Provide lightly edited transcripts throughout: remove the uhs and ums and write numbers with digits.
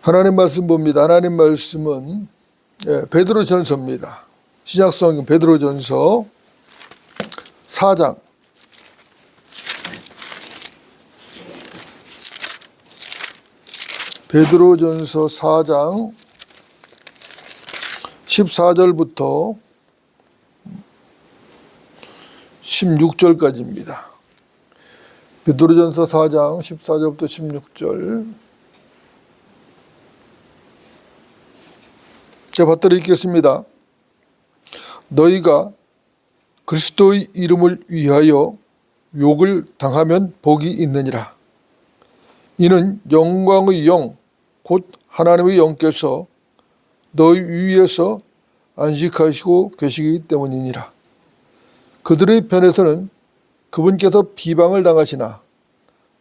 하나님 말씀 봅니다. 하나님 말씀은 베드로전서입니다. 신약성경 베드로전서 4장 베드로전서 4장 14절부터 16절까지입니다. 베드로전서 4장 14절부터 16절 제가 받들어 읽겠습니다. 너희가 그리스도의 이름을 위하여 욕을 당하면 복이 있느니라. 이는 영광의 영 곧 하나님의 영께서 너희 위에서 안식하시고 계시기 때문이니라. 그들의 편에서는 그분께서 비방을 당하시나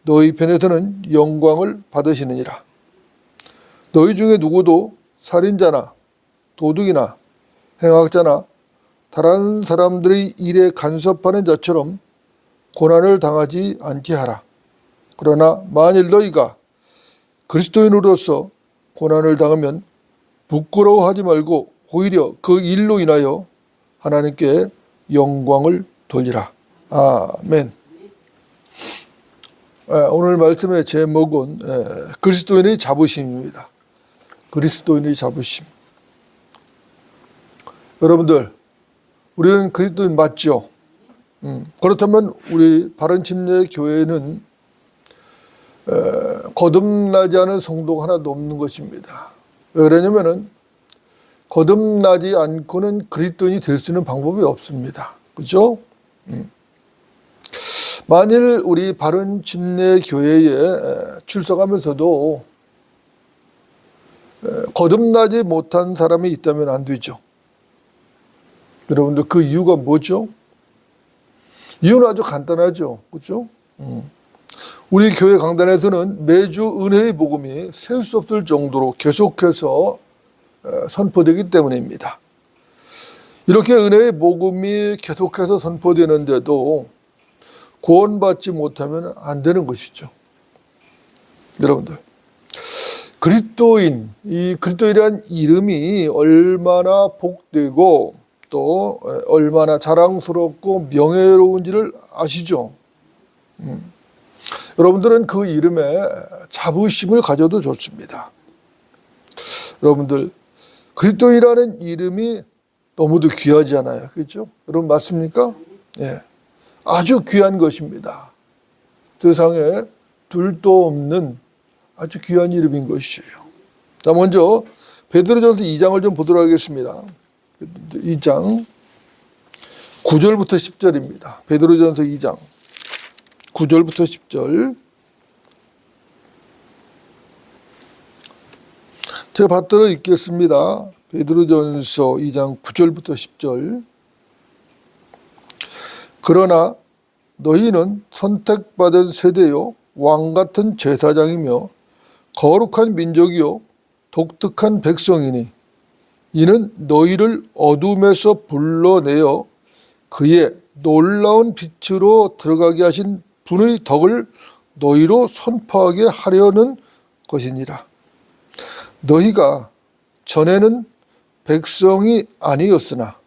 너희 편에서는 영광을 받으시느니라. 너희 중에 누구도 살인자나 도둑이나 행악자나 다른 사람들의 일에 간섭하는 자처럼 고난을 당하지 않게 하라. 그러나 만일 너희가 그리스도인으로서 고난을 당하면 부끄러워하지 말고 오히려 그 일로 인하여 하나님께 영광을 돌리라. 아멘. 오늘 말씀의 제목은 그리스도인의 자부심입니다. 그리스도인의 자부심. 여러분들, 우리는 그리스도인 맞죠? 그렇다면 우리 바른침례 교회는 거듭나지 않은 성도가 하나도 없는 것입니다. 왜 그러냐면은 거듭나지 않고는 그리스도인이 될 수 있는 방법이 없습니다. 그렇죠? 만일 우리 바른침례 교회에 출석하면서도 거듭나지 못한 사람이 있다면 안 되죠. 여러분들 그 이유가 뭐죠? 이유는 아주 간단하죠. 그렇죠? 우리 교회 강단에서는 매주 은혜의 복음이 셀 수 없을 정도로 계속해서 선포되기 때문입니다. 이렇게 은혜의 복음이 계속해서 선포되는데도 구원받지 못하면 안 되는 것이죠. 여러분들, 그리스도인, 이 그리스도인이라는 이름이 얼마나 복되고 또 얼마나 자랑스럽고 명예로운지를 아시죠? 여러분들은 그 이름에 자부심을 가져도 좋습니다. 여러분들, 그리스도인이라는 이름이 너무도 귀하지 않아요? 그렇죠? 여러분 맞습니까? 예, 아주 귀한 것입니다. 세상에 둘도 없는 아주 귀한 이름인 것이에요. 자, 먼저 베드로전서 2장을 좀 보도록 하겠습니다. 2장 9절부터 10절입니다. 베드로전서 2장 9절부터 10절. 제가 받들어 읽겠습니다. 베드로전서 2장 9절부터 10절. 그러나 너희는 선택받은 세대요 왕같은 제사장이며 거룩한 민족이요 독특한 백성이니 이는 너희를 어둠에서 불러내어 그의 놀라운 빛으로 들어가게 하신 분의 덕을 너희로 선포하게 하려는 것이니라. 너희가 전에는 백성이 아니었으나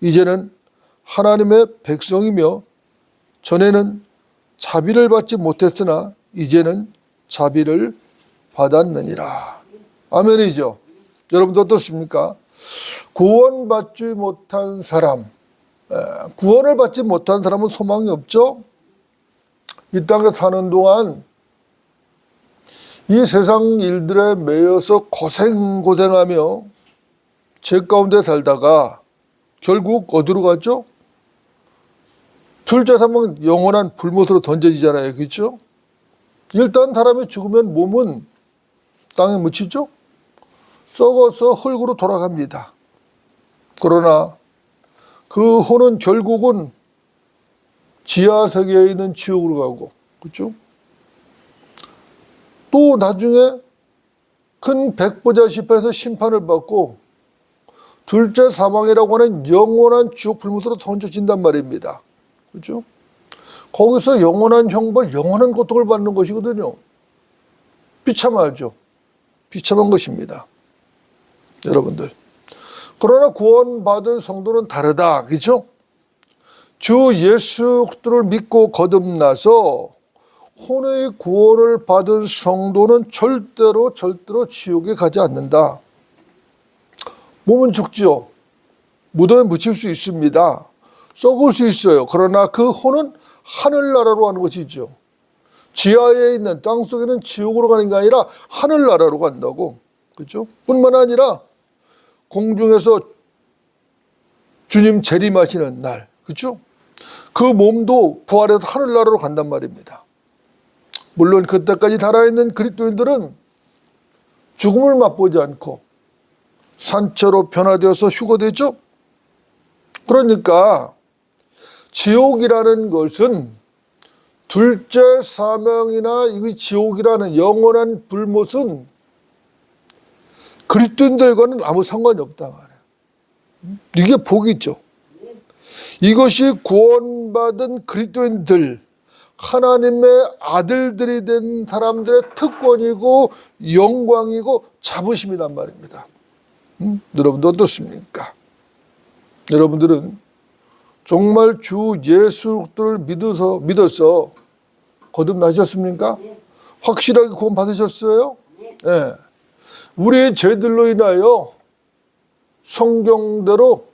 이제는 하나님의 백성이며 전에는 자비를 받지 못했으나 이제는 자비를 받았느니라. 아멘이죠. 여러분도 어떻습니까? 구원받지 못한 사람, 구원을 받지 못한 사람은 소망이 없죠. 이 땅에 사는 동안 이 세상 일들에 매여서 고생하며 죄 가운데 살다가 결국 어디로 가죠? 둘째 사람은 영원한 불못으로 던져지잖아요. 그렇죠? 일단 사람이 죽으면 몸은 땅에 묻히죠? 썩어서 흙으로 돌아갑니다. 그러나 그 혼은 결국은 지하 세계에 있는 지옥으로 가고, 그렇죠? 또 나중에 큰 백보자시판에서 심판을 받고 둘째 사망이라고 하는 영원한 지옥 불못으로 던져진단 말입니다. 그렇죠? 거기서 영원한 형벌, 영원한 고통을 받는 것이거든요. 비참하죠. 비참한 것입니다. 여러분들. 그러나 구원받은 성도는 다르다. 그렇죠? 주 예수 그리스도를 믿고 거듭나서 혼의 구원을 받은 성도는 절대로 지옥에 가지 않는다. 몸은 죽지요. 무덤에 묻힐 수 있습니다. 썩을 수 있어요. 그러나 그 혼은 하늘나라로 가는 것이죠. 지하에 있는 땅 속에 있는 지옥으로 가는 게 아니라 하늘나라로 간다고. 그렇죠? 뿐만 아니라 공중에서 주님 재림하시는 날. 그렇죠? 그 몸도 부활해서 하늘나라로 간단 말입니다. 물론 그때까지 살아있는 그리스도인들은 죽음을 맛보지 않고 산채로 변화되어서 휴거되죠. 그러니까 지옥이라는 것은 둘째 사명이나 이 지옥이라는 영원한 불못은 그리스도인들과는 아무 상관이 없다 말이에요. 이게 복이죠. 이것이 구원받은 그리스도인들, 하나님의 아들들이 된 사람들의 특권이고 영광이고 자부심이란 말입니다. 여러분도 어떻습니까? 여러분들은 정말 주 예수 그리스도를 믿어서 거듭나셨습니까? 확실하게 구원 받으셨어요? 네. 우리의 죄들로 인하여 성경대로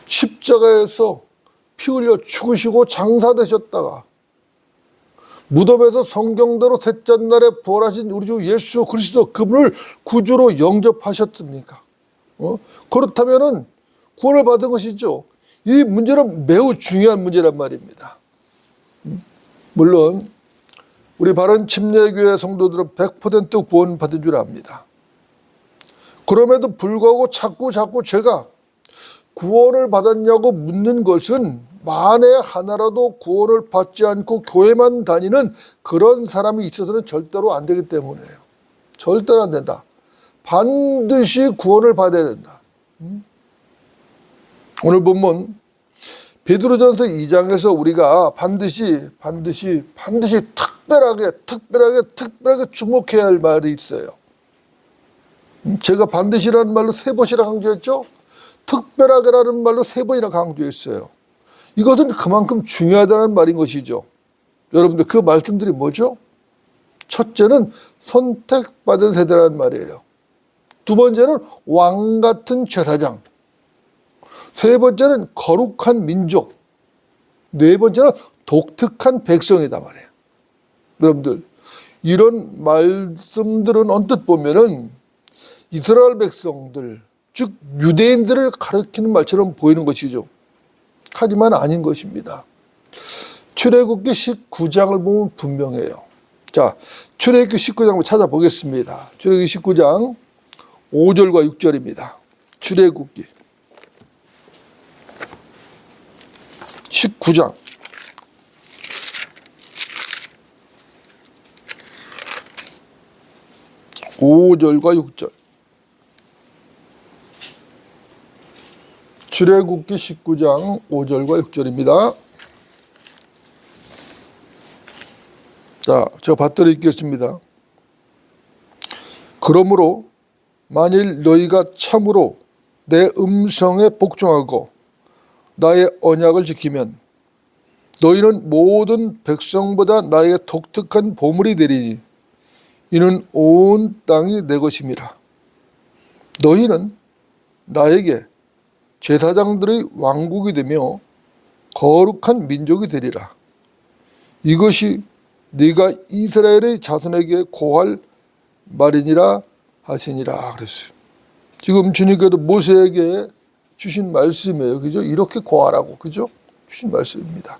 십자가에서 피 흘려 죽으시고 장사되셨다가 무덤에서 성경대로 셋째 날에 부활하신 우리 주 예수 그리스도 그분을 구주로 영접하셨습니까? 그렇다면은 구원을 받은 것이죠. 이 문제는 매우 중요한 문제란 말입니다. 물론 우리 바른 침례교회 성도들은 100% 구원받은 줄 압니다. 그럼에도 불구하고 자꾸 제가 구원을 받았냐고 묻는 것은 만에 하나라도 구원을 받지 않고 교회만 다니는 그런 사람이 있어서는 절대로 안 되기 때문이에요. 절대로 안 된다. 반드시 구원을 받아야 된다. 오늘 본문 베드로전서 2장에서 우리가 반드시 특별하게 주목해야 할 말이 있어요. 제가 반드시라는 말로 3번이나 강조했죠. 특별하게라는 말로 3번이나 강조했어요. 이것은 그만큼 중요하다는 말인 것이죠. 여러분들 그 말씀들이 뭐죠? 첫째는 선택받은 세대라는 말이에요. 두 번째는 왕 같은 제사장. 세 번째는 거룩한 민족. 네 번째는 독특한 백성이다 말이에요. 여러분들 이런 말씀들은 언뜻 보면은 이스라엘 백성들 즉 유대인들을 가리키는 말처럼 보이는 것이죠. 하지만 아닌 것입니다. 출애굽기 19장을 보면 분명해요. 자, 출애굽기 19장 한번 찾아보겠습니다. 출애굽기 19장 5절과 6절입니다. 출애굽기 19장 5절과 6절. 출애굽기 19장 5절과 6절입니다. 자, 제가 받들어 읽겠습니다. 그러므로 만일 너희가 참으로 내 음성에 복종하고 나의 언약을 지키면 너희는 모든 백성보다 나에게 독특한 보물이 되리니 이는 온 땅이 내 것임이라. 너희는 나에게 제사장들의 왕국이 되며 거룩한 민족이 되리라. 이것이 네가 이스라엘의 자손에게 고할 말이니라 하시니라 그랬어요. 지금 주님께도 모세에게 주신 말씀이에요. 그죠? 이렇게 고하라고. 그죠? 주신 말씀입니다.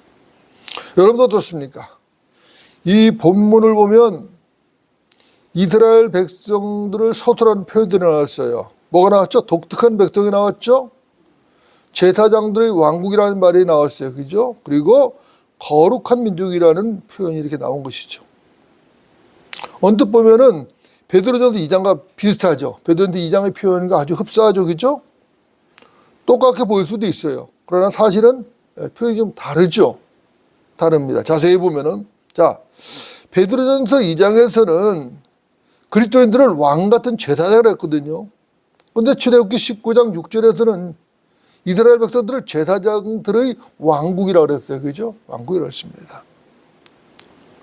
여러분도 어떻습니까? 이 본문을 보면 이스라엘 백성들을 서술하는 표현들이 나왔어요. 뭐가 나왔죠? 독특한 백성이 나왔죠? 제사장들의 왕국이라는 말이 나왔어요. 그죠? 그리고 거룩한 민족이라는 표현이 이렇게 나온 것이죠. 언뜻 보면은 베드로전서 2장과 비슷하죠. 베드로전서 2장의 표현과 아주 흡사하죠. 그죠? 똑같게 보일 수도 있어요. 그러나 사실은 표현이 좀 다르죠. 다릅니다. 자세히 보면은, 자, 베드로전서 2장에서는 그리스도인들을 왕 같은 제사장이라 했거든요. 그런데 출애굽기 19장 6절에서는 이스라엘 백성들을 제사장들의 왕국이라고 그랬어요. 그죠? 왕국이라고 했습니다.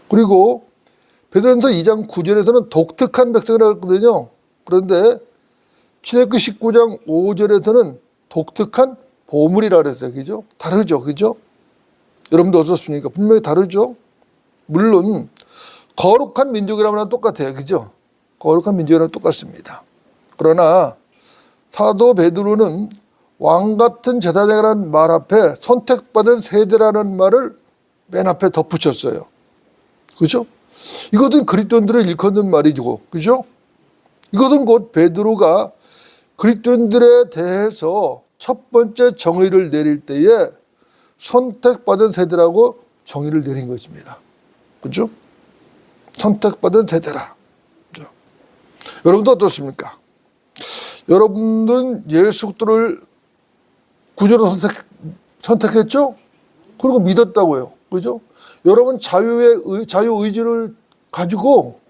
그리고 베드로전서 2장 9절에서는 독특한 백성이라고 했거든요. 그런데 출애굽기 19장 5절에서는 독특한 보물이라고 그랬어요. 그죠? 다르죠. 그죠? 여러분도 어떻습니까? 분명히 다르죠? 물론 거룩한 민족이라면 똑같아요. 그죠? 거룩한 민족이랑 똑같습니다. 그러나 사도 베드로는 왕 같은 제사장이라는 말 앞에 선택받은 세대라는 말을 맨 앞에 덧붙였어요. 그죠? 이것은 그리스도인들을 일컫는 말이죠. 그죠? 이것은 곧 베드로가 그리스도인들에 대해서 첫 번째 정의를 내릴 때에 선택받은 세대라고 정의를 내린 것입니다. 그죠? 선택받은 세대라. 그죠? 여러분도 어떻습니까? 여러분들은 예수 그리스도를 구주로 선택했죠? 그리고 믿었다고요. 그죠? 여러분 자유의지를 가지고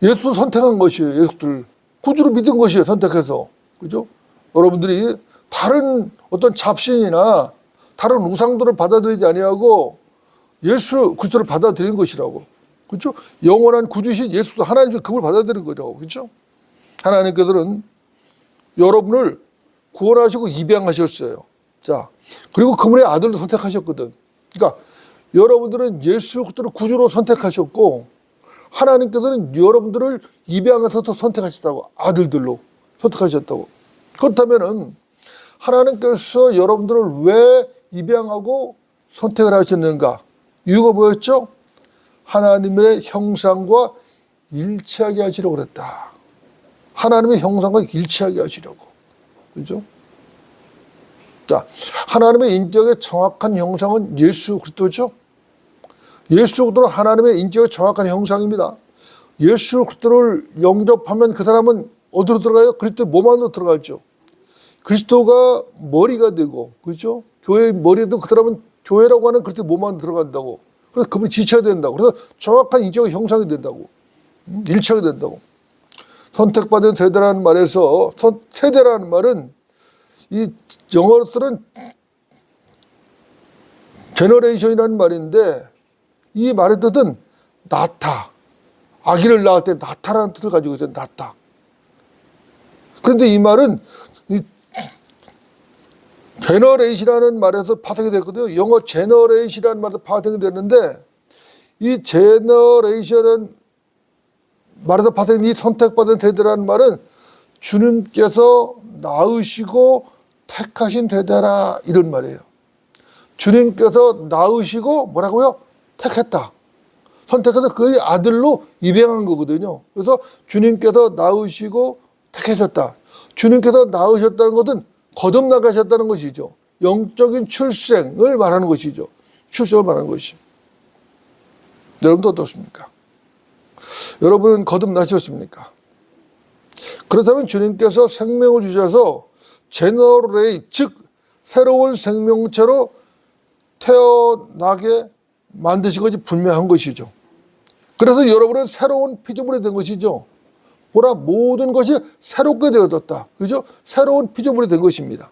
예수를 선택한 것이에요. 예수를 구주로 믿은 것이에요. 선택해서. 그죠? 여러분들이 다른 어떤 잡신이나 다른 우상들을 받아들이지 아니하고 예수 그리스도를 받아들인 것이라고. 그죠? 영원한 구주신 예수도 하나님의 그걸 받아들인 거라고. 그죠? 하나님께서는 여러분을 구원하시고 입양하셨어요. 자, 그리고 그분의 아들로 선택하셨거든. 그러니까 여러분들은 예수 그리스도를 구주로 선택하셨고 하나님께서는 여러분들을 입양해서 선택하셨다고. 아들들로 선택하셨다고. 그렇다면은 하나님께서 여러분들을 왜 입양하고 선택을 하셨는가? 이유가 뭐였죠? 하나님의 형상과 일치하게 하시려고 그랬다. 하나님의 형상과 일치하게 하시려고. 그죠? 자, 하나님의 인격의 정확한 형상은 예수 그리스도죠. 예수 그리스도는 하나님의 인격의 정확한 형상입니다. 예수 그리스도를 영접하면 그 사람은 어디로 들어가요? 그리스도의 몸 안으로 들어가죠. 그리스도가 머리가 되고, 그렇죠? 교회의 머리에도 그 사람은 교회라고 하는 그리스도의 몸 안으로 들어간다고. 그래서 그분이 지쳐야 된다고. 그래서 정확한 인격의 형상이 된다고. 일치하게 된다고. 선택받은 세대라는 말에서 세대라는 말은 이 영어로서는 제너레이션이라는 말인데 이 말의 뜻은 낳다. 아기를 낳을 때 낳다라는 뜻을 가지고 있어요. 낳다. 그런데 이 말은 이 제너레이션이라는 말에서 파생이 됐거든요. 영어 제너레이션이라는 말에서 파생이 됐는데 이 제너레이션은 말에서 파생된 이 선택받은 세대라는 말은 주님께서 낳으시고 택하신 세대라 이런 말이에요. 주님께서 낳으시고 뭐라고요? 택했다. 선택해서 그의 아들로 입양한 거거든요. 그래서 주님께서 낳으시고 택하셨다. 주님께서 낳으셨다는 것은 거듭나가셨다는 것이죠. 영적인 출생을 말하는 것이죠. 출생을 말하는 것이. 여러분도 어떻습니까? 여러분은 거듭나셨습니까? 그렇다면 주님께서 생명을 주셔서 제너레이, 즉 새로운 생명체로 태어나게 만드신 것이 분명한 것이죠. 그래서 여러분은 새로운 피조물이 된 것이죠. 보라, 모든 것이 새롭게 되어졌다. 그죠? 새로운 피조물이 된 것입니다.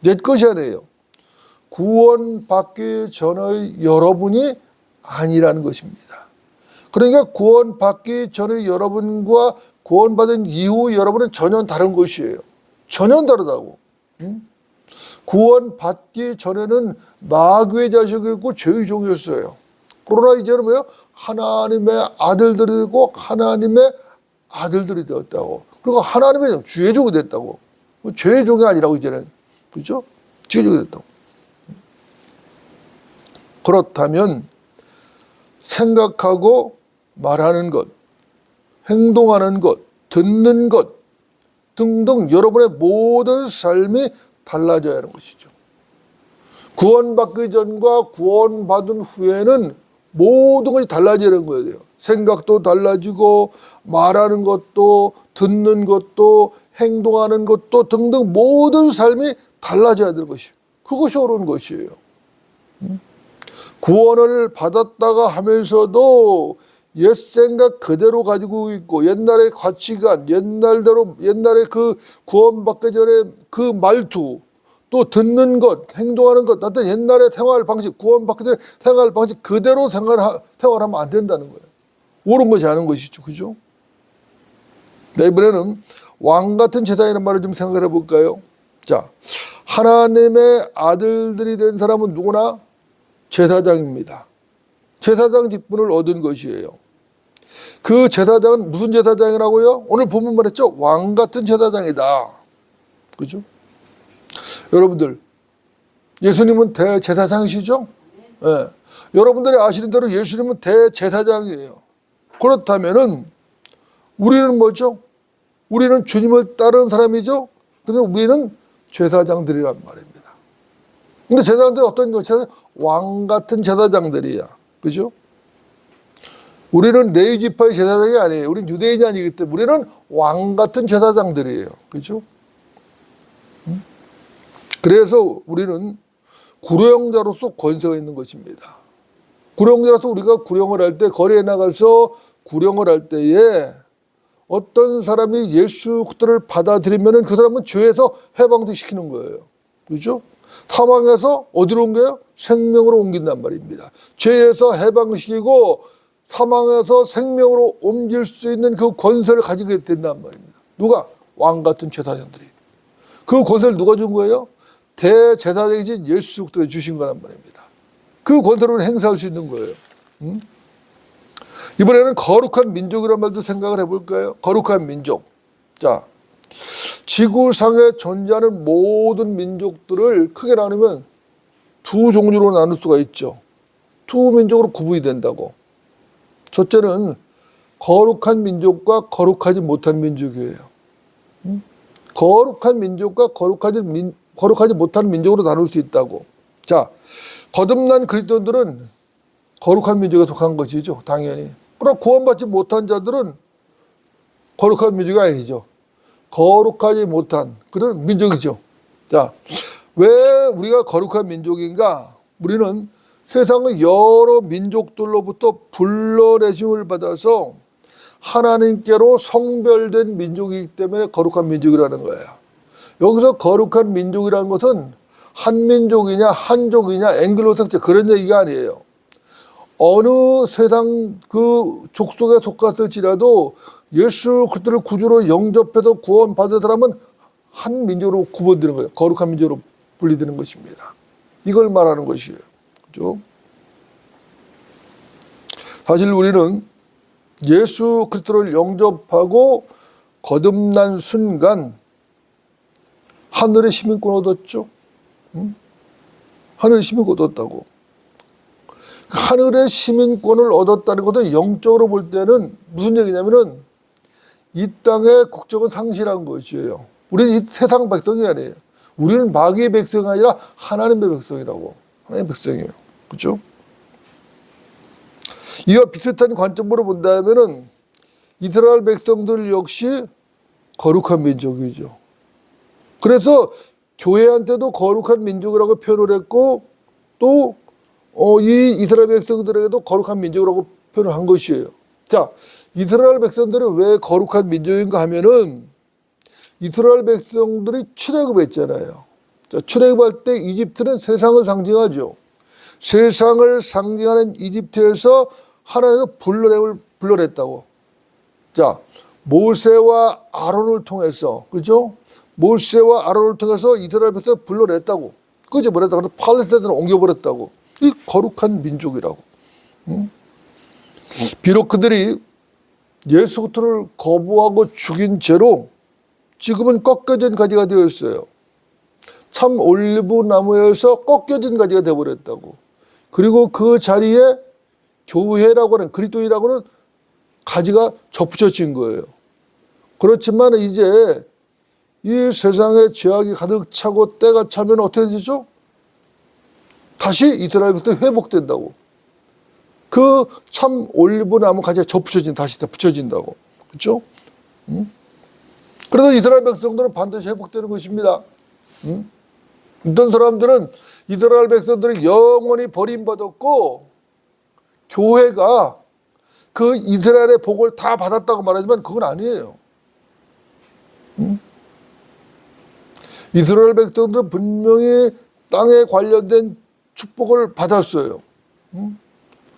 옛 것이 아니에요. 구원받기 전의 여러분이 아니라는 것입니다. 그러니까 구원받기 전의 여러분과 구원받은 이후 여러분은 전혀 다른 것이에요. 전혀 다르다고. 구원받기 전에는 마귀의 자식이었고 죄의 종이었어요. 그러나 이제는 뭐예요? 하나님의 아들들이고 하나님의 아들들이 되었다고. 그리고 하나님의 주의 종이 됐다고. 죄의 종이 아니라고 이제는. 그렇죠? 주의 종이 됐다고. 그렇다면 생각하고 말하는 것, 행동하는 것, 듣는 것 등등 여러분의 모든 삶이 달라져야 하는 것이죠. 구원받기 전과 구원받은 후에는 모든 것이 달라지는 거예요. 생각도 달라지고 말하는 것도 듣는 것도 행동하는 것도 등등 모든 삶이 달라져야 되는 것이에요. 그것이 옳은 것이에요. 구원을 받았다가 하면서도 옛 생각 그대로 가지고 있고 옛날의 가치관, 옛날에 그 구원받기 전에 그 말투, 또 듣는 것, 행동하는 것, 어떤 옛날의 생활 방식, 구원받기 전에 생활 방식 그대로 생활하면 안 된다는 거예요. 옳은 것이 아닌 것이죠. 그죠? 네, 이번에는 왕 같은 제사장이라는 말을 좀 생각해 볼까요? 자, 하나님의 아들들이 된 사람은 누구나 제사장입니다. 제사장 직분을 얻은 것이에요. 그 제사장은 무슨 제사장이라고요? 오늘 본문 말했죠? 왕 같은 제사장이다. 그죠? 여러분들, 예수님은 대제사장이시죠? 네. 여러분들이 아시는 대로 예수님은 대제사장이에요. 그렇다면은 우리는 뭐죠? 우리는 주님을 따르는 사람이죠? 근데 우리는 제사장들이란 말입니다. 근데 제사장들이 어떤 제사장? 왕 같은 제사장들이야. 그죠? 우리는 레위 지파의 제사장이 아니에요. 우리는 유대인이 아니기 때문에 우리는 왕 같은 제사장들이에요. 그죠? 그래서 우리는 구령자로서 권세가 있는 것입니다. 구령자로서 우리가 구령을 할 때, 거리에 나가서 구령을 할 때에 어떤 사람이 예수 그리스도를 받아들이면 그 사람은 죄에서 해방도 시키는 거예요. 그렇죠? 사망에서 어디로 옮겨요? 생명으로 옮긴단 말입니다. 죄에서 해방시키고 사망에서 생명으로 옮길 수 있는 그 권세를 가지게 된단 말입니다. 누가? 왕 같은 제사장들이. 그 권세를 누가 준 거예요? 대제사장이신 예수 그리스도가 주신 거란 말입니다. 그 권세로 행사할 수 있는 거예요. 이번에는 거룩한 민족이라는 말도 생각을 해볼까요? 거룩한 민족. 자, 지구상에 존재하는 모든 민족들을 크게 나누면 두 종류로 나눌 수가 있죠. 두 민족으로 구분이 된다고. 첫째는 거룩한 민족과 거룩하지 못한 민족이에요. 거룩한 민족과 거룩하지 못한 민족으로 나눌 수 있다고. 자, 거듭난 그리스도인들은 거룩한 민족에 속한 것이죠. 당연히. 그러나 구원받지 못한 자들은 거룩한 민족이 아니죠. 거룩하지 못한 그런 민족이죠. 자, 왜 우리가 거룩한 민족인가? 우리는 세상의 여러 민족들로부터 불러내심을 받아서 하나님께로 성별된 민족이기 때문에 거룩한 민족이라는 거예요. 여기서 거룩한 민족이라는 것은 한민족이냐 한족이냐 앵글로삭스 그런 얘기가 아니에요. 어느 세상 그 족속에 속았을지라도 예수 그리스도를 구주로 영접해서 구원받은 사람은 한 민족으로 구분되는 거예요. 거룩한 민족으로 분리되는 것입니다. 이걸 말하는 것이에요. 그렇죠? 사실 우리는 예수 그리스도를 영접하고 거듭난 순간 하늘의 시민권 얻었죠. 하늘의 시민권 얻었다고. 하늘의 시민권을 얻었다는 것은 영적으로 볼 때는 무슨 얘기냐면은 이 땅의 국적은 상실한 것이에요. 우리는 이 세상 백성이 아니에요. 우리는 마귀의 백성이 아니라 하나님의 백성이라고. 하나님의 백성이에요. 그렇죠? 이와 비슷한 관점으로 본다면은 이스라엘 백성들 역시 거룩한 민족이죠. 그래서 교회한테도 거룩한 민족이라고 표현을 했고 또 이 이스라엘 백성들에게도 거룩한 민족이라고 표현을 한 것이에요. 자, 이스라엘 백성들이 왜 거룩한 민족인가 하면은 이스라엘 백성들이 출애굽했잖아요. 자, 출애굽할 때 이집트는 세상을 상징하죠. 세상을 상징하는 이집트에서 하나님께서 불러냈다고. 자, 모세와 아론을 통해서, 그죠? 모세와 아론을 통해서 이스라엘 백성을 불러냈다고. 끄집어냈다고. 그래서 팔레스타인으로 옮겨버렸다고. 이 거룩한 민족이라고. 비록 그들이 예수 그리스도를 거부하고 죽인 죄로 지금은 꺾여진 가지가 되어 있어요. 참 올리브 나무에서 꺾여진 가지가 되어버렸다고. 그리고 그 자리에 교회라고 하는 그리스도인이라고 하는 가지가 접붙여진 거예요. 그렇지만 이제 이 세상에 죄악이 가득 차고 때가 차면 어떻게 되죠? 다시 이스라엘 백성이 회복된다고. 그 참 올리브 나무 가지가 다시 붙여진다고. 그렇죠? 그래서 이스라엘 백성들은 반드시 회복되는 것입니다. 어떤 사람들은 이스라엘 백성들이 영원히 버림받았고 교회가 그 이스라엘의 복을 다 받았다고 말하지만 그건 아니에요. 이스라엘 백성들은 분명히 땅에 관련된 축복을 받았어요.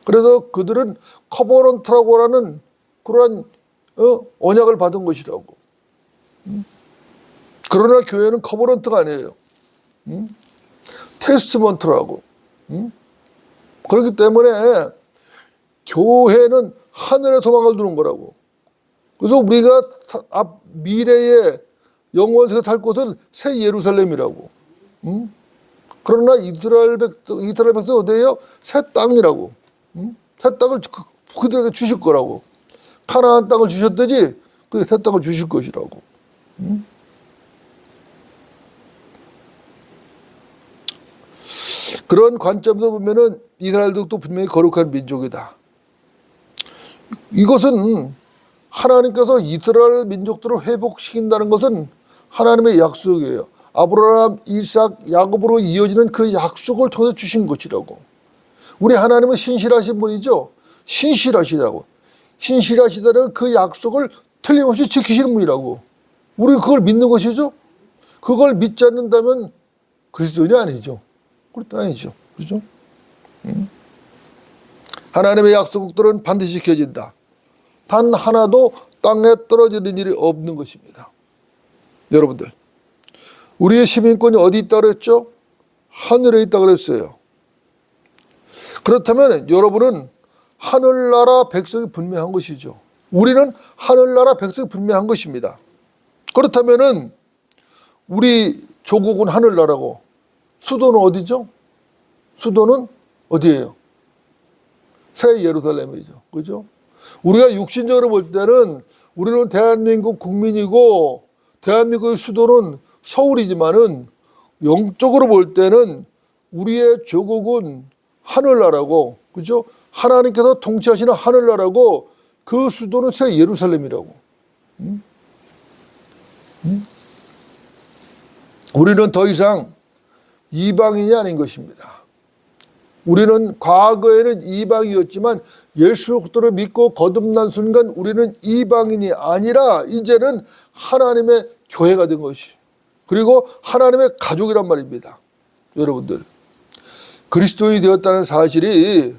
그래서 그들은 커버넌트라고 하는 그러한 언약을 받은 것이라고. 그러나 교회는 커버넌트가 아니에요. 테스트먼트라고. 그렇기 때문에 교회는 하늘의 소망을 두는 거라고. 그래서 우리가 미래에 영원세에 살 곳은 새 예루살렘이라고. 그러나 이스라엘 백성 어디예요? 새 땅이라고. 새 땅을 그들에게 주실 거라고. 가나안 땅을 주셨더니 그 새 땅을 주실 것이라고. 그런 관점에서 보면은 이스라엘도 분명히 거룩한 민족이다. 이것은 하나님께서 이스라엘 민족들을 회복시킨다는 것은 하나님의 약속이에요. 아브라함, 이삭, 야곱으로 이어지는 그 약속을 통해 주신 것이라고. 우리 하나님은 신실하신 분이죠. 신실하시다고. 신실하시다는 그 약속을 틀림없이 지키시는 분이라고. 우리 그걸 믿는 것이죠. 그걸 믿지 않는다면 그리스도인이 아니죠. 그것도 아니죠. 그렇죠? 하나님의 약속들은 반드시 지켜진다. 단 하나도 땅에 떨어지는 일이 없는 것입니다. 여러분들, 우리의 시민권이 어디 있다고 그랬죠? 하늘에 있다고 그랬어요. 그렇다면 여러분은 하늘나라 백성이 분명한 것이죠. 우리는 하늘나라 백성이 분명한 것입니다. 그렇다면은 우리 조국은 하늘나라고, 수도는 어디죠? 수도는 어디예요? 새 예루살렘이죠. 그죠? 우리가 육신적으로 볼 때는 우리는 대한민국 국민이고 대한민국의 수도는 서울이지만은 영적으로 볼 때는 우리의 조국은 하늘나라고, 그죠? 하나님께서 통치하시는 하늘나라고 그 수도는 새 예루살렘이라고. 우리는 더 이상 이방인이 아닌 것입니다. 우리는 과거에는 이방이었지만 예수 그리스도를 믿고 거듭난 순간 우리는 이방인이 아니라 이제는 하나님의 교회가 된 것이, 그리고 하나님의 가족이란 말입니다. 여러분들, 그리스도인이 되었다는 사실이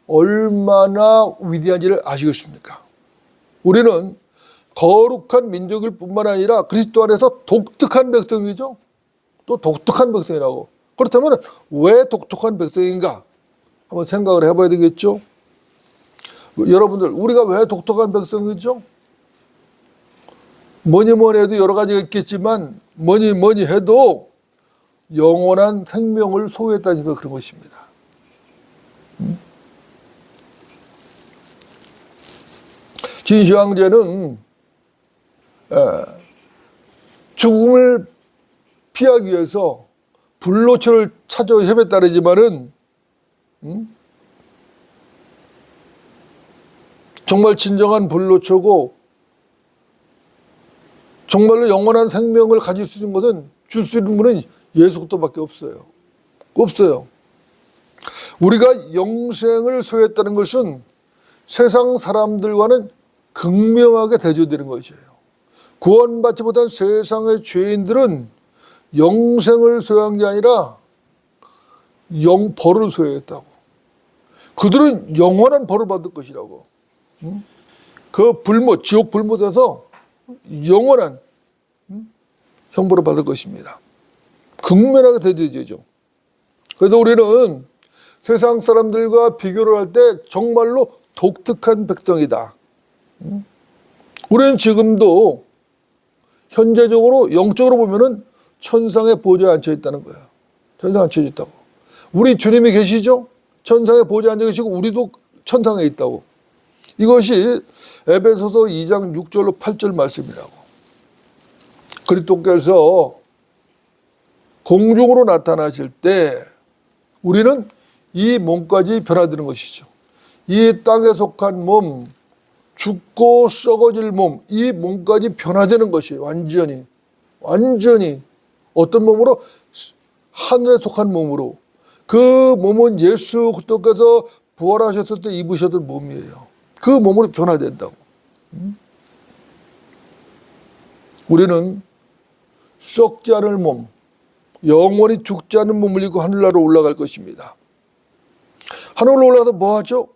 얼마나 위대한지를 아시겠습니까? 우리는 거룩한 민족일 뿐만 아니라 그리스도 안에서 독특한 백성이죠. 또 독특한 백성이라고. 그렇다면 왜 독특한 백성인가? 한번 생각을 해봐야 되겠죠. 여러분들, 우리가 왜 독특한 백성이죠? 뭐니 해도 여러 가지가 있겠지만 뭐니 해도 영원한 생명을 소유했다니까 그런 것입니다. 진시 황제는 죽음을 피하기 위해서 불로초를 찾아 헤맸다 그러지만은 정말 진정한 불로초고 정말로 영원한 생명을 가질 수 있는 것은, 줄 수 있는 분은 예수 그리스도밖에 없어요. 없어요. 우리가 영생을 소유했다는 것은 세상 사람들과는 극명하게 대조되는 것이에요. 구원받지 못한 세상의 죄인들은 영생을 소유한 게 아니라 벌을 소유했다고. 그들은 영원한 벌을 받을 것이라고. 그 지옥 불못에서 영원한 형벌을 받을 것입니다. 극명하게 대조되죠. 그래서 우리는 세상 사람들과 비교를 할 때 정말로 독특한 백성이다. 우리는 지금도 현재적으로 영적으로 보면은 천상의 보좌에 앉혀 있다는 거예요. 천상에 앉혀 있다고. 우리 주님이 계시죠? 천상의 보좌에 앉아 계시고 우리도 천상에 있다고. 이것이 에베소서 2장 6절로 8절 말씀이라고. 그리스도께서 공중으로 나타나실 때 우리는 이 몸까지 변화되는 것이죠. 이 땅에 속한 몸, 죽고 썩어질 몸, 이 몸까지 변화되는 것이 완전히 어떤 몸으로? 하늘에 속한 몸으로. 그 몸은 예수 그리스도께서 부활하셨을 때 입으셨던 몸이에요. 그 몸으로 변화된다고. 우리는 썩지 않을 몸, 영원히 죽지 않은 몸을 입고 하늘나라로 올라갈 것입니다. 하늘로 올라가서 뭐 하죠?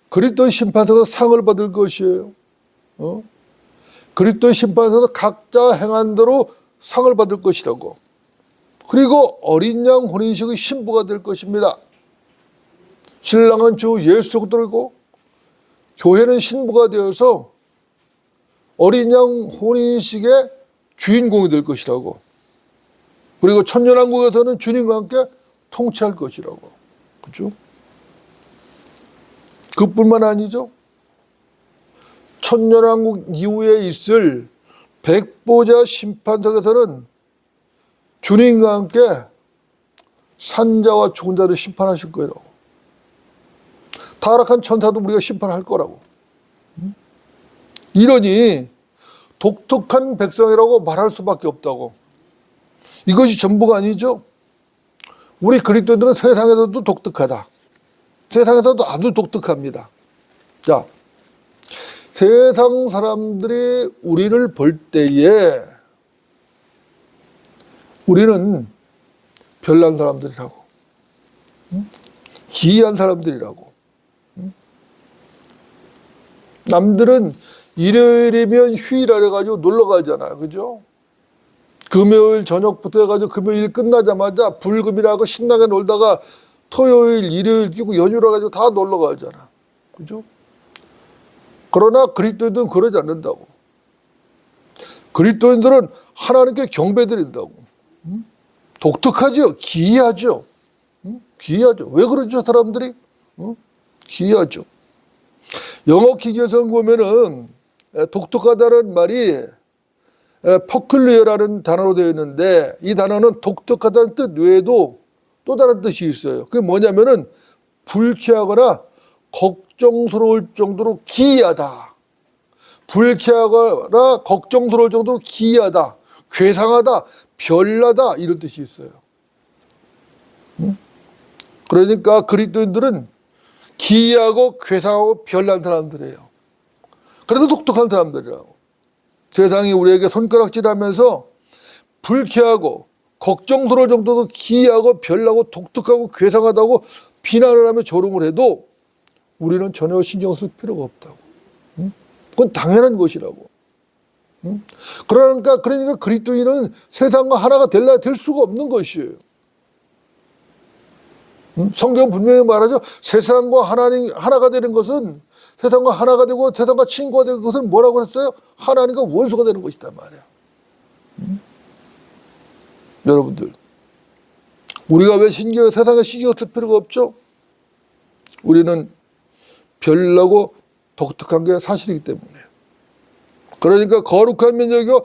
그리스도의 심판에서 상을 받을 것이에요. 그리스도의 심판에서 각자 행한 대로 상을 받을 것이라고. 그리고 어린 양 혼인식의 신부가 될 것입니다. 신랑은 주 예수 그리스도이고 교회는 신부가 되어서 어린 양 혼인식의 주인공이 될 것이라고. 그리고 천년왕국에서는 주님과 함께 통치할 것이라고. 그렇죠? 그뿐만 아니죠. 천년왕국 이후에 있을 백보자 심판석에서는 주님과 함께 산자와 죽은 자를 심판하실 거예요. 타락한 천사도 우리가 심판할 거라고. 이러니 독특한 백성이라고 말할 수밖에 없다고. 이것이 전부가 아니죠. 우리 그리스도인들은 세상에서도 독특하다. 세상에서도 아주 독특합니다. 자, 세상 사람들이 우리를 볼 때에 우리는 별난 사람들이라고, 기이한 사람들이라고. 남들은 일요일이면 휴일이라 해가지고 놀러 가잖아요. 그죠? 금요일 저녁부터 해가지고 금요일 끝나자마자 불금이라고 신나게 놀다가 토요일, 일요일 끼고 연휴라 가지고 다 놀러 가잖아. 그죠? 그러나 그리스도인들은 그러지 않는다고. 그리스도인들은 하나님께 경배드린다고. 독특하죠? 기이하죠? 기이하죠? 왜 그러죠, 사람들이? 기이하죠. 영어 기계에서 보면은 독특하다는 말이 퍼클리어라는 단어로 되어 있는데, 이 단어는 독특하다는 뜻 외에도 또 다른 뜻이 있어요. 그게 뭐냐면은 불쾌하거나 걱정스러울 정도로 기이하다. 불쾌하거나 걱정스러울 정도로 기이하다. 괴상하다. 별나다. 이런 뜻이 있어요. 그러니까 그리스도인들은 기이하고 괴상하고 별난 사람들이에요. 그래도 독특한 사람들이라고. 세상이 우리에게 손가락질하면서 불쾌하고 걱정스러울 정도로 기이하고 별나고 독특하고 괴상하다고 비난을 하며 조롱을 해도 우리는 전혀 신경 쓸 필요가 없다고. 그건 당연한 것이라고. 그러니까 그리스도인은 세상과 하나가 될 수가 없는 것이에요. 성경 분명히 말하죠. 세상과 하나님 하나가 되는 것은, 세상과 하나가 되고 세상과 친구가 되는 것은 뭐라고 했어요? 하나님과 원수가 되는 것이다 말이야. 여러분들, 우리가 왜 세상에 신경 쓸 필요가 없죠? 우리는 별나고 독특한 게 사실이기 때문에. 그러니까 거룩한 민족이요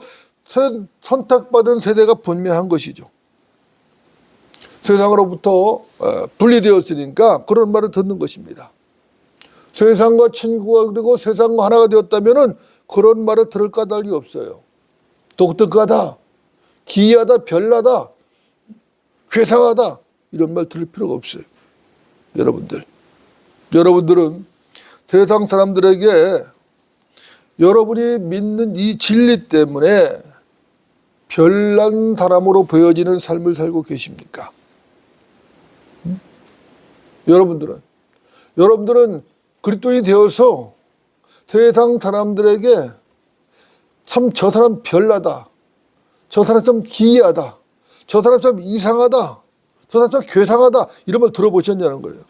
선택받은 세대가 분명한 것이죠. 세상으로부터 분리되었으니까 그런 말을 듣는 것입니다. 세상과 친구가 되고 세상과 하나가 되었다면 그런 말을 들을 까닭이 없어요. 독특하다, 기이하다, 별나다, 괴상하다, 이런 말 들을 필요가 없어요. 여러분들은 세상 사람들에게 여러분이 믿는 이 진리 때문에 별난 사람으로 보여지는 삶을 살고 계십니까? 여러분들은 그리스도인이 되어서 세상 사람들에게 참 저 사람 별나다, 저 사람 참 기이하다, 저 사람 참 이상하다, 저 사람 참 괴상하다, 이런 말 들어보셨냐는 거예요.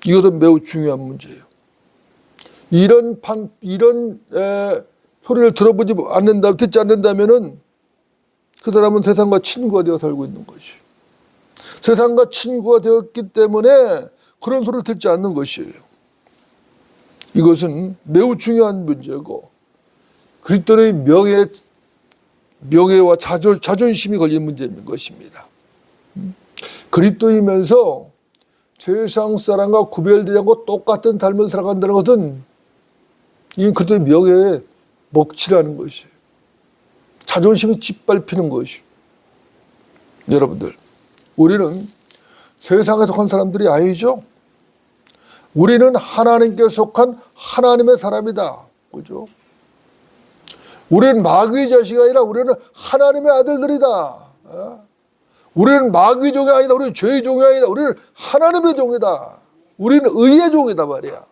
이것은 매우 중요한 문제예요. 이런 소리를 듣지 않는다면은 그 사람은 세상과 친구가 되어 살고 있는 것이에요. 세상과 친구가 되었기 때문에 그런 소리를 듣지 않는 것이에요. 이것은 매우 중요한 문제고, 그리스도의 명예와 자존심이 걸린 문제인 것입니다. 그리스도이면서 세상 사람과 구별되지 않고 똑같은 삶을 살아간다는 것은 이건 그리스도의 명예에 먹칠하는 것이에요. 자존심이 짓밟히는 것이에요. 여러분들, 우리는 세상에 속한 사람들이 아니죠. 우리는 하나님께 속한 하나님의 사람이다. 그죠? 우리는 마귀의 자식이 아니라 우리는 하나님의 아들들이다. 우리는 마귀의 종이 아니다. 우리는 죄의 종이 아니다. 우리는 하나님의 종이다. 우리는 의의 종이다 말이야.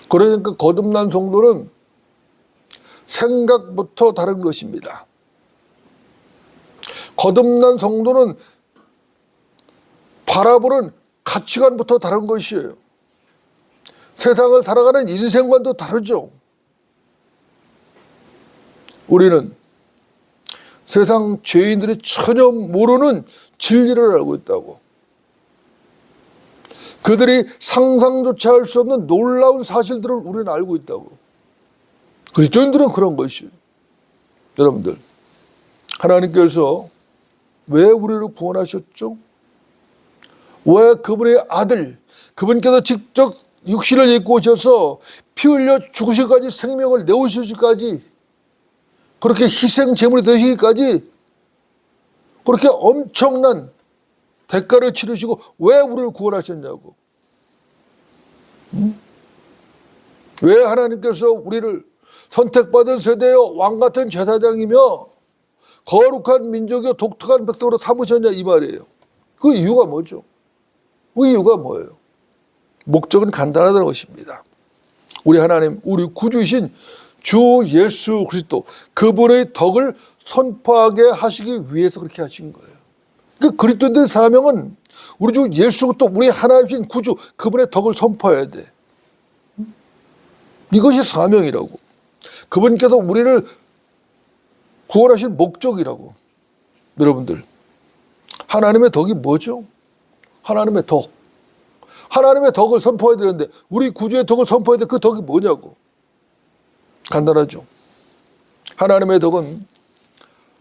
그러니까 거듭난 성도는 생각부터 다른 것입니다. 거듭난 성도는 바라보는 가치관부터 다른 것이에요. 세상을 살아가는 인생관도 다르죠. 우리는 세상 죄인들이 전혀 모르는 진리를 알고 있다고. 그들이 상상조차 할 수 없는 놀라운 사실들을 우리는 알고 있다고. 그리스도인들은 그런 것이에요. 여러분들, 하나님께서 왜 우리를 구원하셨죠? 왜 그분의 아들, 그분께서 직접 육신을 입고 오셔서 피 흘려 죽으시기까지, 생명을 내오시기까지, 그렇게 희생 제물이 되시기까지 그렇게 엄청난 대가를 치르시고 왜 우리를 구원하셨냐고. 왜 하나님께서 우리를 선택받은 세대여 왕같은 제사장이며 거룩한 민족이요 독특한 백성으로 삼으셨냐 이 말이에요. 그 이유가 뭐죠? 그 이유가 뭐예요? 목적은 간단하다는 것입니다. 우리 하나님, 우리 구주이신 주 예수 그리스도, 그분의 덕을 선포하게 하시기 위해서 그렇게 하신 거예요. 그 그리스도인들의 사명은 우리 주 예수 또 우리 하나님이신 구주, 그분의 덕을 선포해야 돼. 이것이 사명이라고. 그분께서 우리를 구원하실 목적이라고. 여러분들, 하나님의 덕이 뭐죠? 하나님의 덕. 하나님의 덕을 선포해야 되는데, 우리 구주의 덕을 선포해야 돼. 그 덕이 뭐냐고. 간단하죠. 하나님의 덕은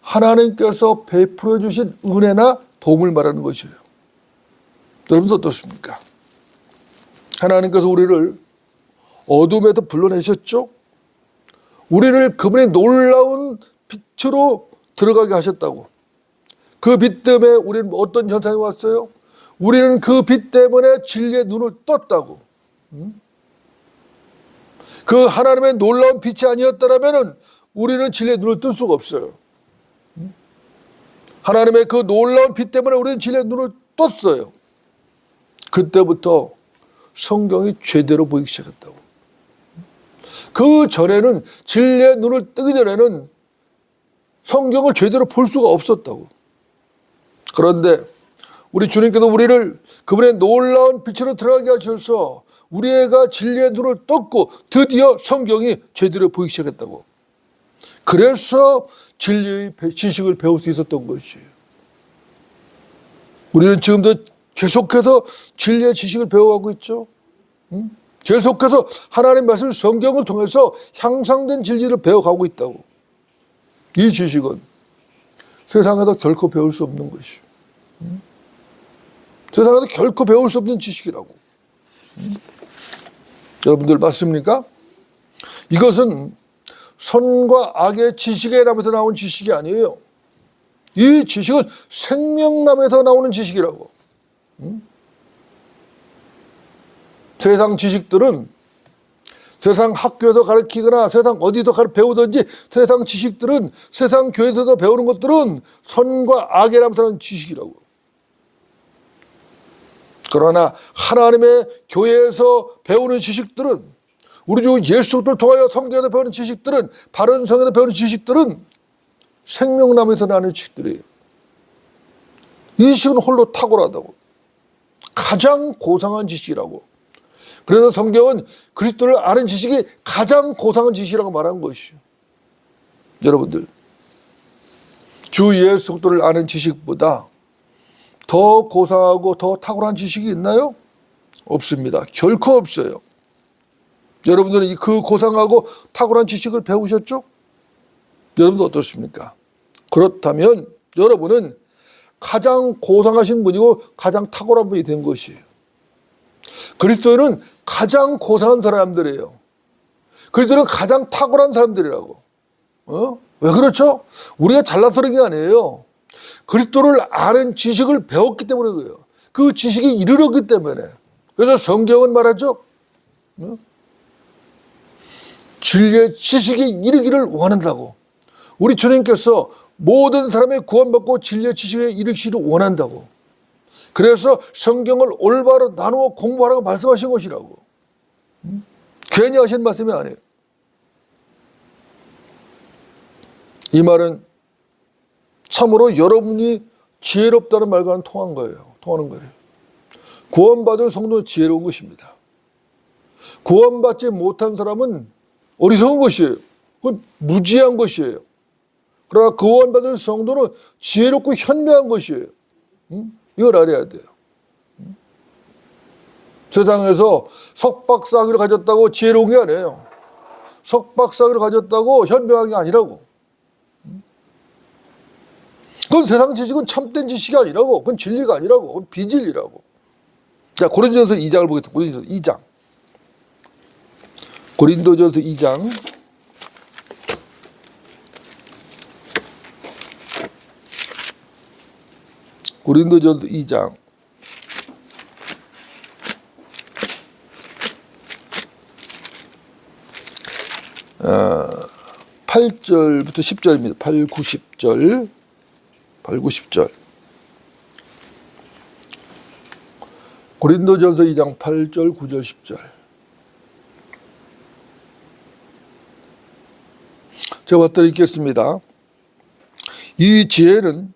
하나님께서 베풀어 주신 은혜나 도움을 말하는 것이에요. 여러분도 어떻습니까? 하나님께서 우리를 어둠에서 불러내셨죠? 우리를 그분의 놀라운 빛으로 들어가게 하셨다고. 그 빛 때문에 우리는 어떤 현상이 왔어요? 우리는 그 빛 때문에 진리의 눈을 떴다고. 그 하나님의 놀라운 빛이 아니었다면 우리는 진리의 눈을 뜰 수가 없어요. 하나님의 그 놀라운 빛 때문에 우리는 진리의 눈을 떴어요. 그때부터 성경이 제대로 보이기 시작했다고. 그 전에는, 진리의 눈을 뜨기 전에는 성경을 제대로 볼 수가 없었다고. 그런데 우리 주님께서 우리를 그분의 놀라운 빛으로 들어가게 하셔서 우리가 진리의 눈을 떴고 드디어 성경이 제대로 보이기 시작했다고. 그래서 진리의 지식을 배울 수 있었던 것이에요. 우리는 지금도 계속해서 진리의 지식을 배워가고 있죠. 계속해서 하나님 말씀 성경을 통해서 향상된 진리를 배워가고 있다고. 이 지식은 세상에서 결코 배울 수 없는 것이에요. 세상에서 결코 배울 수 없는 지식이라고. 여러분들 맞습니까? 이것은 선과 악의 지식의 나무에서 나온 지식이 아니에요. 이 지식은 생명나무에서 나오는 지식이라고. 세상 지식들은 세상 학교에서 가르치거나 세상 어디서 배우든지 세상 지식들은 세상 교회에서 배우는 것들은 선과 악의 나무에서 나온 지식이라고. 그러나 하나님의 교회에서 배우는 지식들은, 우리 주 예수 그리스도를 통하여 성경에서 배우는 지식들은, 바른 성경에서 배우는 지식들은 생명나무에서 나는 지식들이에요. 이 지식은 홀로 탁월하다고. 가장 고상한 지식이라고. 그래서 성경은 그리스도를 아는 지식이 가장 고상한 지식이라고 말한 것이죠. 여러분들, 주 예수 그리스도를 아는 지식보다 더 고상하고 더 탁월한 지식이 있나요? 없습니다. 결코 없어요. 여러분들은 그 고상하고 탁월한 지식을 배우셨죠? 여러분도 어떻습니까? 그렇다면 여러분은 가장 고상하신 분이고 가장 탁월한 분이 된 것이에요. 그리스도인은 가장 고상한 사람들이에요. 그리스도인은 가장 탁월한 사람들이라고. 왜 그렇죠? 우리가 잘나서 그런 게 아니에요. 그리스도를 아는 지식을 배웠기 때문에 그래요. 그 지식이 이르렀기 때문에. 그래서 성경은 말하죠. 진리의 지식이 이르기를 원한다고. 우리 주님께서 모든 사람이 구원받고 진리의 지식에 이르기를 원한다고. 그래서 성경을 올바로 나누어 공부하라고 말씀하신 것이라고. 괜히 하신 말씀이 아니에요. 이 말은 참으로 여러분이 지혜롭다는 말과는 통하는 거예요. 구원받을 성도는 지혜로운 것입니다. 구원받지 못한 사람은 어리석은 것이에요. 그건 무지한 것이에요. 그러나 구원받은 성도는 지혜롭고 현명한 것이에요. 이걸 알아야 돼요. 세상에서 석박사학위를 가졌다고 지혜로운 게 아니에요. 석박사학위를 가졌다고 현명한 게 아니라고. 그건 세상 지식은 참된 지식이 아니라고. 그건 진리가 아니라고. 그건 비진리라고. 자, 고린도전서 2장을 보겠습니다. 고린도전서 2장. 고린도전서 2장. 고린도전서 2장. 8절부터 10절입니다. 8, 9, 10절. 8, 9, 10절. 고린도전서 2장 8절, 9절, 10절. 제가 받들어 읽겠습니다. 이 지혜는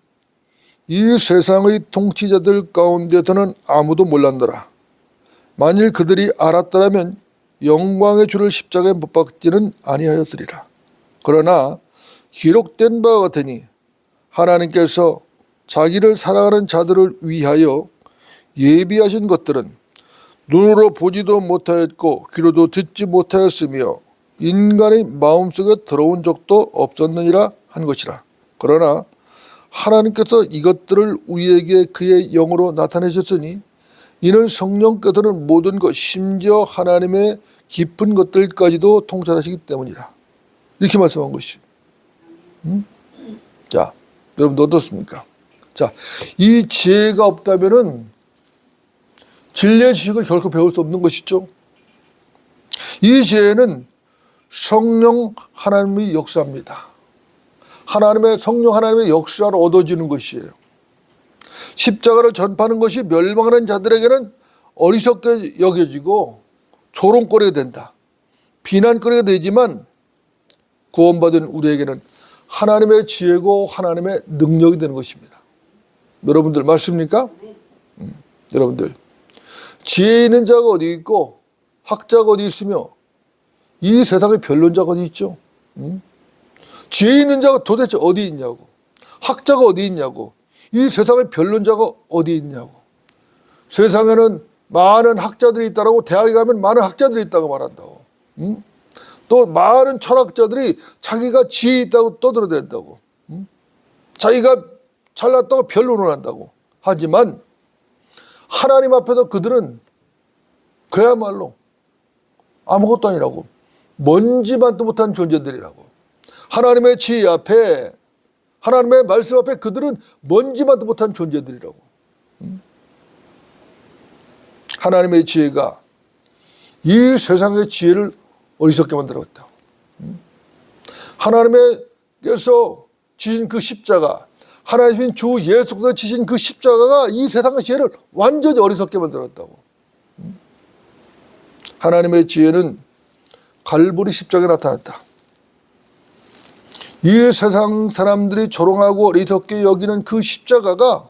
이 세상의 통치자들 가운데서는 아무도 몰랐노라. 만일 그들이 알았더라면 영광의 주를 십자가에 못 박지는 아니하였으리라. 그러나 기록된 바와 같으니 하나님께서 자기를 사랑하는 자들을 위하여 예비하신 것들은 눈으로 보지도 못하였고 귀로도 듣지 못하였으며 인간의 마음속에 들어온 적도 없었느니라 한 것이라. 그러나 하나님께서 이것들을 우리에게 그의 영으로 나타내셨으니 이는 성령께서는 모든 것 심지어 하나님의 깊은 것들까지도 통찰하시기 때문이라. 이렇게 말씀한 것이. 자, 여러분 어떻습니까? 자, 이 지혜가 없다면은 진리의 지식을 결코 배울 수 없는 것이죠. 이 지혜는 성령 하나님의 역사입니다. 성령 하나님의 역사로 얻어지는 것이에요. 십자가를 전파하는 것이 멸망하는 자들에게는 어리석게 여겨지고 조롱거리가 된다. 비난거리가 되지만 구원받은 우리에게는 하나님의 지혜고 하나님의 능력이 되는 것입니다. 여러분들 맞습니까? 여러분들 지혜 있는 자가 어디 있고 학자가 어디 있으며 이 세상에 변론자가 어디 있죠? 지혜 있는 자가 도대체 어디 있냐고. 학자가 어디 있냐고. 이 세상에 변론자가 어디 있냐고. 세상에는 많은 학자들이 있다고 대학에 가면 많은 학자들이 있다고 말한다고. 또 많은 철학자들이 자기가 지혜 있다고 떠들어댄다고. 자기가 잘났다고 변론을 한다고. 하지만 하나님 앞에서 그들은 그야말로 아무것도 아니라고. 먼지만도 못한 존재들이라고. 하나님의 지혜 앞에 하나님의 말씀 앞에 그들은 먼지만도 못한 존재들이라고. 하나님의 지혜가 이 세상의 지혜를 어리석게 만들었다고. 하나님께서 지신 그 십자가, 하나님인 주 예수께서 지신 그 십자가가 이 세상의 지혜를 완전히 어리석게 만들었다고. 하나님의 지혜는 갈보리 십자가에 나타났다. 이 세상 사람들이 조롱하고 어리석게 여기는 그 십자가가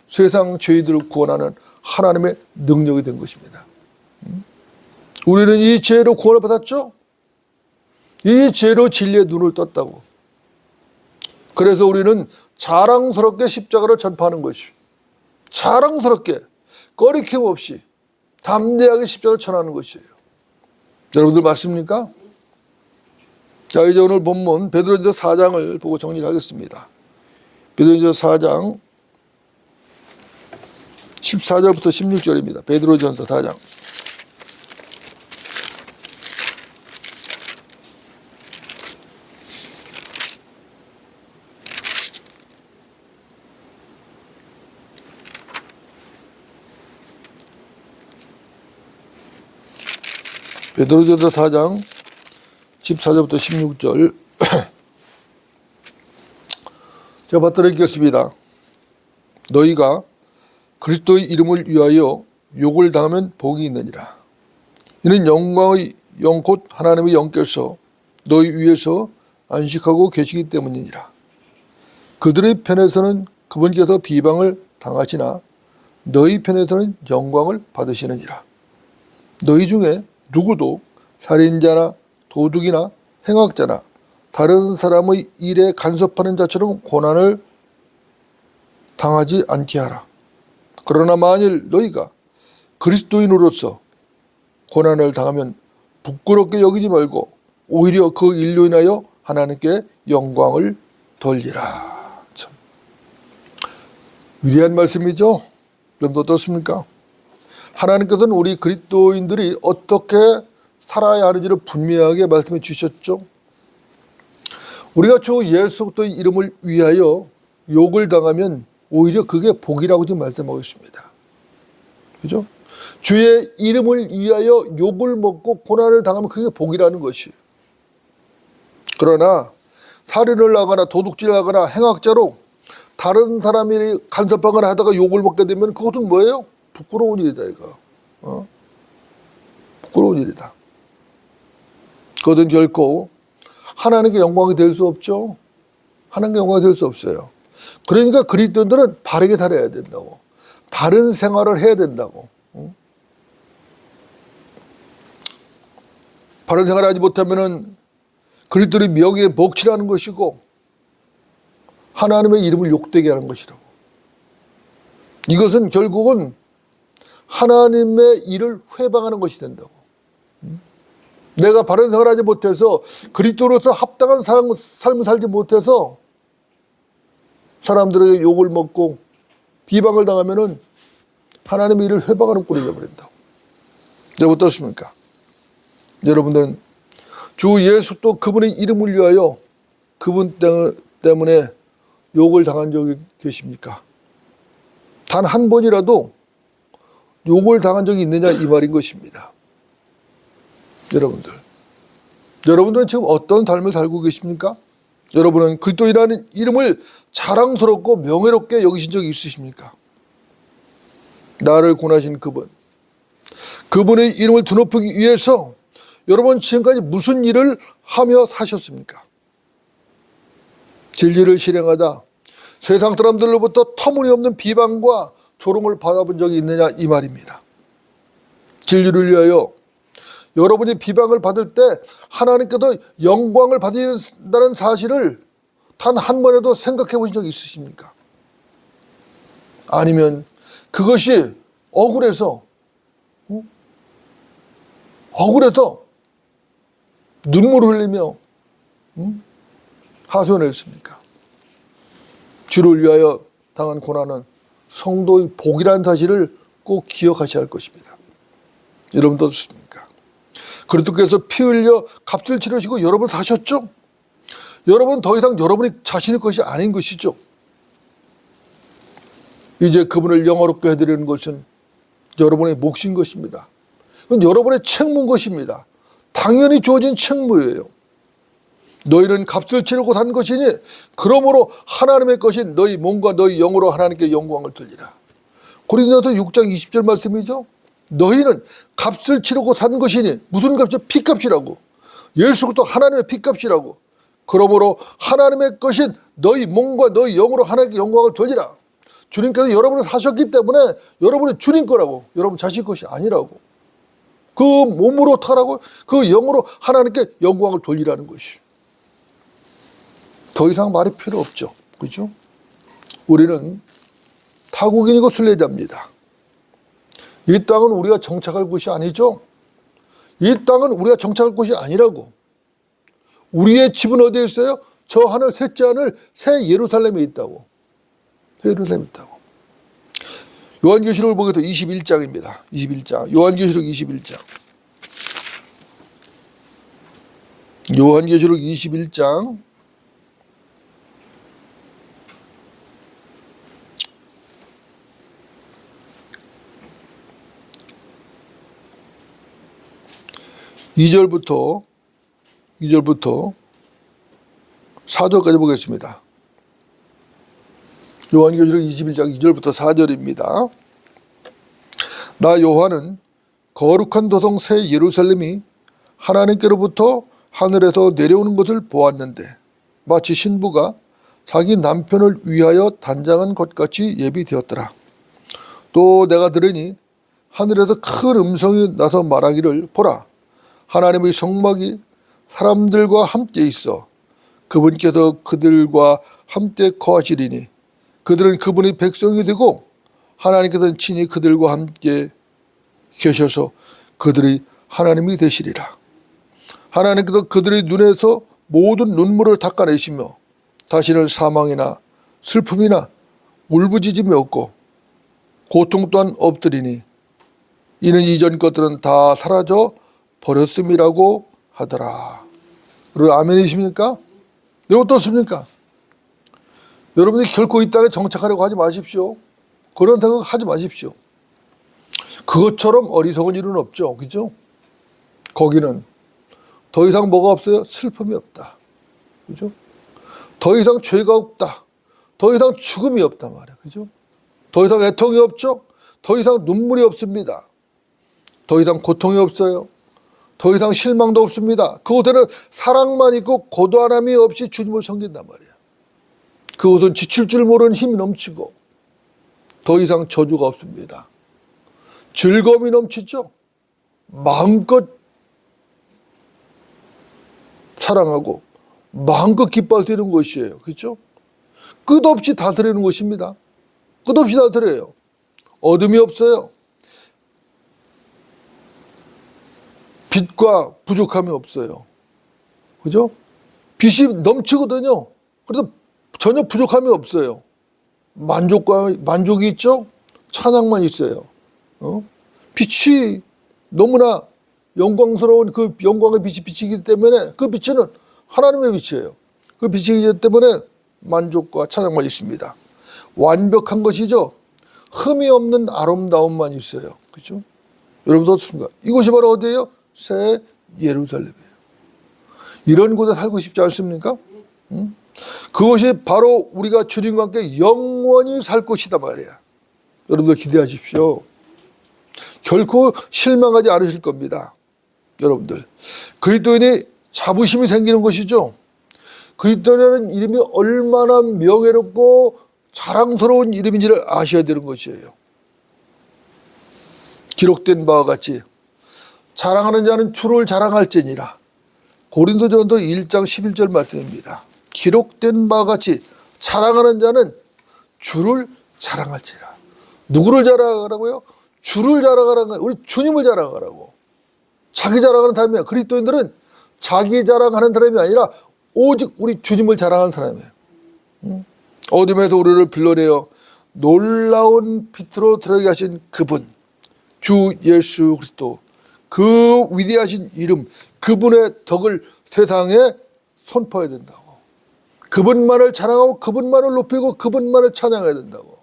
세상 죄인들을 구원하는 하나님의 능력이 된 것입니다. 우리는 이 지혜로 구원을 받았죠. 이 지혜로 진리의 눈을 떴다고. 그래서 우리는 자랑스럽게 십자가를 전파하는 것이, 자랑스럽게 꺼리낌 없이 담대하게 십자가를 전하는 것이에요. 여러분들 맞습니까? 자, 이제 오늘 본문 베드로전서 4장을 보고 정리를 하겠습니다. 베드로전서 4장 14절부터 16절입니다. 베드로전서 4장. 베드로전서 4장 14절부터 16절 제가 받들어 읽겠습니다. 너희가 그리스도의 이름을 위하여 욕을 당하면 복이 있느니라. 이는 영광의 영 곧 하나님의 영께서 너희 위에서 안식하고 계시기 때문이니라. 그들의 편에서는 그분께서 비방을 당하시나 너희 편에서는 영광을 받으시느니라. 너희 중에 누구도 살인자나 도둑이나 행악자나 다른 사람의 일에 간섭하는 자처럼 고난을 당하지 않게 하라. 그러나 만일 너희가 그리스도인으로서 고난을 당하면 부끄럽게 여기지 말고 오히려 그 일로 인하여 하나님께 영광을 돌리라. 참 위대한 말씀이죠. 여러분 어떻습니까? 하나님께서는 우리 그리스도인들이 어떻게 살아야 하는지를 분명하게 말씀해 주셨죠. 우리가 주 예수 그리스도의 이름을 위하여 욕을 당하면 오히려 그게 복이라고 지금 말씀하고 있습니다. 그죠? 주의 이름을 위하여 욕을 먹고 고난을 당하면 그게 복이라는 것이. 그러나 살인을 하거나 도둑질을 하거나 행악자로 다른 사람이 간섭하거나 하다가 욕을 먹게 되면 그것은 뭐예요? 부끄러운 일이다 이거. 부끄러운 일이다. 그것은 결코 하나님께 영광이 될 수 없죠. 하나님께 영광이 될 수 없어요. 그러니까 그리스도인들은 바르게 살아야 된다고. 바른 생활을 해야 된다고. 바른 생활을 하지 못하면은 그리스도의 명예에 먹칠하는 것이고 하나님의 이름을 욕되게 하는 것이라고. 이것은 결국은 하나님의 일을 회방하는 것이 된다고. 내가 바른 생활을 하지 못해서 그리스도로서 합당한 삶을 살지 못해서 사람들에게 욕을 먹고 비방을 당하면은 하나님의 일을 회방하는 꼴이 되어버린다고. 여러분 어떻습니까? 여러분들은 주 예수 또 그분의 이름을 위하여 그분 때문에 욕을 당한 적이 계십니까? 단 한 번이라도 욕을 당한 적이 있느냐 이 말인 것입니다. 여러분들은 지금 어떤 삶을 살고 계십니까? 여러분은 그리스도이라는 이름을 자랑스럽고 명예롭게 여기신 적이 있으십니까? 나를 구원하신 그분의 이름을 드높이기 위해서 여러분 지금까지 무슨 일을 하며 사셨습니까? 진리를 실행하다 세상 사람들로부터 터무니없는 비방과 조롱을 받아본 적이 있느냐 이 말입니다. 진리를 위하여 여러분이 비방을 받을 때 하나님께서 영광을 받는다는 사실을 단 한 번에도 생각해 보신 적이 있으십니까? 아니면 그것이 억울해서 눈물을 흘리며 하소연했습니까? 주를 위하여 당한 고난은 성도의 복이라는 사실을 꼭 기억하셔야 할 것입니다. 여러분도 어떻습니까? 그리스도께서 피 흘려 값을 치르시고 여러분을 사셨죠? 여러분 더 이상 여러분이 자신의 것이 아닌 것이죠. 이제 그분을 영화롭게 해드리는 것은 여러분의 몫인 것입니다. 그건 여러분의 책무인 것입니다. 당연히 주어진 책무예요. 너희는 값을 치르고 산 것이니 그러므로 하나님의 것인 너희 몸과 너희 영으로 하나님께 영광을 돌리라. 고린도서 6장 20절 말씀이죠. 너희는 값을 치르고 산 것이니 무슨 값이죠? 피값이라고. 예수 그리스도 하나님의 피값이라고. 그러므로 하나님의 것인 너희 몸과 너희 영으로 하나님께 영광을 돌리라. 주님께서 여러분을 사셨기 때문에 여러분이 주님 거라고. 여러분 자신 것이 아니라고. 그 몸으로 타라고 그 영으로 하나님께 영광을 돌리라는 것이. 더 이상 말이 필요 없죠. 그렇죠? 우리는 타국인이고 순례자입니다. 이 땅은 우리가 정착할 곳이 아니죠. 이 땅은 우리가 정착할 곳이 아니라고. 우리의 집은 어디에 있어요? 저 하늘 셋째 하늘 새 예루살렘에 있다고. 새 예루살렘에 있다고. 요한계시록을 보게 되면 21장입니다. 21장. 요한계시록 21장. 요한계시록 21장. 2절부터 4절까지 보겠습니다. 요한계시록 21장 2절부터 4절입니다. 나 요한은 거룩한 도성 새 예루살렘이 하나님께로부터 하늘에서 내려오는 것을 보았는데 마치 신부가 자기 남편을 위하여 단장한 것 같이 예비되었더라. 또 내가 들으니 하늘에서 큰 음성이 나서 말하기를 보라, 하나님의 성막이 사람들과 함께 있어 그분께서 그들과 함께 거하시리니 그들은 그분의 백성이 되고 하나님께서는 친히 그들과 함께 계셔서 그들이 하나님이 되시리라. 하나님께서 그들의 눈에서 모든 눈물을 닦아내시며 다시는 사망이나 슬픔이나 울부짖음이 없고 고통 또한 없으리니 이는 이전 것들은 다 사라져 버렸음이라고 하더라. 여러분 아멘이십니까? 여러분 어떻습니까? 여러분이 결코 이 땅에 정착하려고 하지 마십시오. 그런 생각 하지 마십시오. 그것처럼 어리석은 일은 없죠. 그죠? 거기는 더 이상 뭐가 없어요? 슬픔이 없다. 그죠? 더 이상 죄가 없다. 더 이상 죽음이 없단 말이야. 그죠? 더 이상 애통이 없죠? 더 이상 눈물이 없습니다. 더 이상 고통이 없어요. 더 이상 실망도 없습니다. 그곳에는 사랑만 있고 고단함이 없이 주님을 섬긴단 말이야. 그곳은 지칠 줄 모르는 힘이 넘치고 더 이상 저주가 없습니다. 즐거움이 넘치죠. 마음껏 사랑하고 마음껏 기뻐할 수 있는 것이에요. 그렇죠? 끝없이 다스리는 것입니다. 끝없이 다스려요. 어둠이 없어요. 빛과 부족함이 없어요. 그죠? 빛이 넘치거든요. 그래도 전혀 부족함이 없어요. 만족이 있죠? 찬양만 있어요. 빛이 너무나 영광스러운 그 영광의 빛이 비치기 때문에 그 빛은 하나님의 빛이에요. 그 빛이기 때문에 만족과 찬양만 있습니다. 완벽한 것이죠. 흠이 없는 아름다움만 있어요. 그렇죠? 여러분도 어떻습니까? 이곳이 바로 어디예요? 새 예루살렘이에요. 이런 곳에 살고 싶지 않습니까? 그것이 바로 우리가 주님과 함께 영원히 살 것이다 말이야. 여러분들 기대하십시오. 결코 실망하지 않으실 겁니다. 여러분들 그리스도인이 자부심이 생기는 것이죠. 그리스도라는 이름이 얼마나 명예롭고 자랑스러운 이름인지를 아셔야 되는 것이에요. 기록된 바와 같이 자랑하는 자는 주를 자랑할지니라. 고린도전서 1장 11절 말씀입니다. 기록된 바와 같이 자랑하는 자는 주를 자랑할지라. 누구를 자랑하라고요? 주를 자랑하라는 거예요. 우리 주님을 자랑하라고. 자기 자랑하는 사람이야. 그리스도인들은 자기 자랑하는 사람이 아니라 오직 우리 주님을 자랑하는 사람이에요. 어둠에서 우리를 불러내어 놀라운 빛으로 들어가게 하신 그분, 주 예수 그리스도, 그 위대하신 이름, 그분의 덕을 세상에 선포해야 된다고. 그분만을 자랑하고 그분만을 높이고 그분만을 찬양해야 된다고.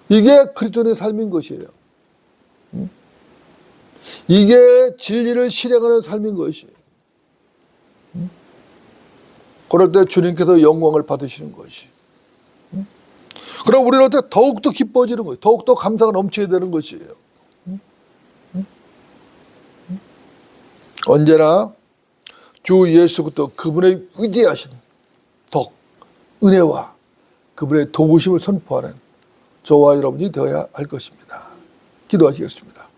이게 그리스도인의 삶인 것이에요. 이게 진리를 실행하는 삶인 것이에요. 그럴 때 주님께서 영광을 받으시는 것이. 그럼 우리는 어때? 더욱더 기뻐지는 거예요. 더욱더 감사가 넘쳐야 되는 것이에요. 언제나 주 예수 그리스도 그분의 위대하신 덕, 은혜와 그분의 도우심을 선포하는 저와 여러분이 되어야 할 것입니다. 기도하시겠습니다.